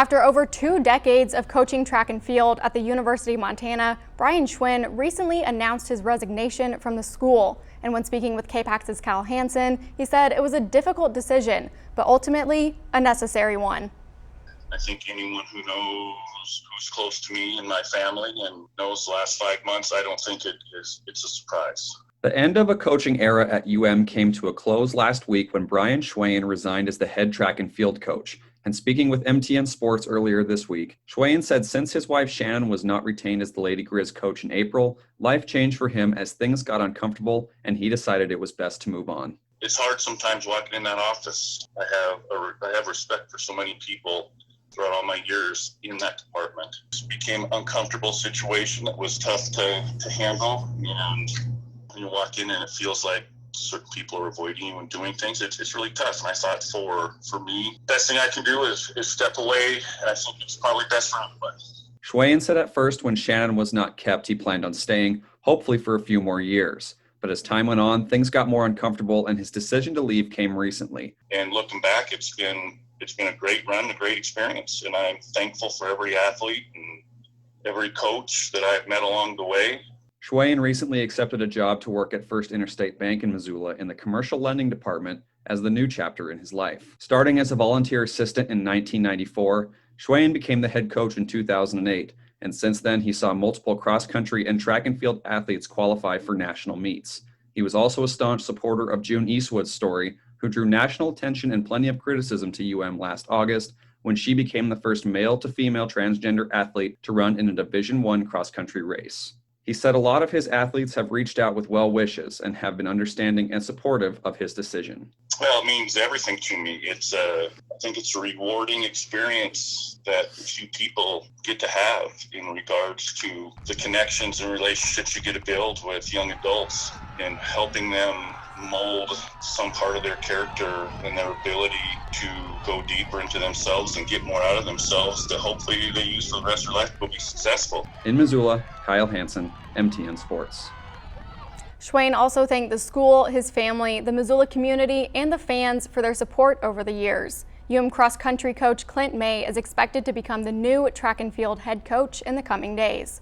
After over 2 decades of coaching track and field at the University of Montana, Brian Schweyen recently announced his resignation from the school. And when speaking with KPAX's Kyle Hansen, he said it was a difficult decision, but ultimately a necessary one. I think anyone who knows who's close to me and my family and knows the last 5 months, I don't think it's a surprise. The end of a coaching era at came to a close last week when Brian Schweyen resigned as the head track and field coach. And speaking with MTN Sports earlier this week, Schweyen said since his wife Shannon was not retained as the Lady Grizz coach in April, life changed for him as things got uncomfortable and he decided it was best to move on. It's hard sometimes walking in that office. I have respect for so many people throughout all my years in that department. It became an uncomfortable situation that was tough to handle, and you walk in and it feels like certain people are avoiding you and doing things. It's really tough. And I thought for me, best thing I can do is step away. And I think it's probably best for everybody. Schweyen said at first when Shannon was not kept, he planned on staying, hopefully for a few more years. But as time went on, things got more uncomfortable and his decision to leave came recently. And looking back, it's been a great run, a great experience. And I'm thankful for every athlete and every coach that I've met along the way. Schweyen recently accepted a job to work at First Interstate Bank in Missoula in the commercial lending department as the new chapter in his life. Starting as a volunteer assistant in 1994, Schweyen became the head coach in 2008, and since then he saw multiple cross-country and track and field athletes qualify for national meets. He was also a staunch supporter of June Eastwood's story, who drew national attention and plenty of criticism to last August when she became the first male-to-female transgender athlete to run in a Division I cross-country race. He said a lot of his athletes have reached out with well wishes and have been understanding and supportive of his decision. Well, it means everything to me. I think it's a rewarding experience that few people get to have in regards to the connections and relationships you get to build with young adults and helping them mold some part of their character and their ability to go deeper into themselves and get more out of themselves that hopefully they use for the rest of their life will be successful. In Missoula, Kyle Hansen, MTN Sports. Schweyen also thanked the school, his family, the Missoula community, and the fans for their support over the years. cross-country coach Clint May is expected to become the new track and field head coach in the coming days.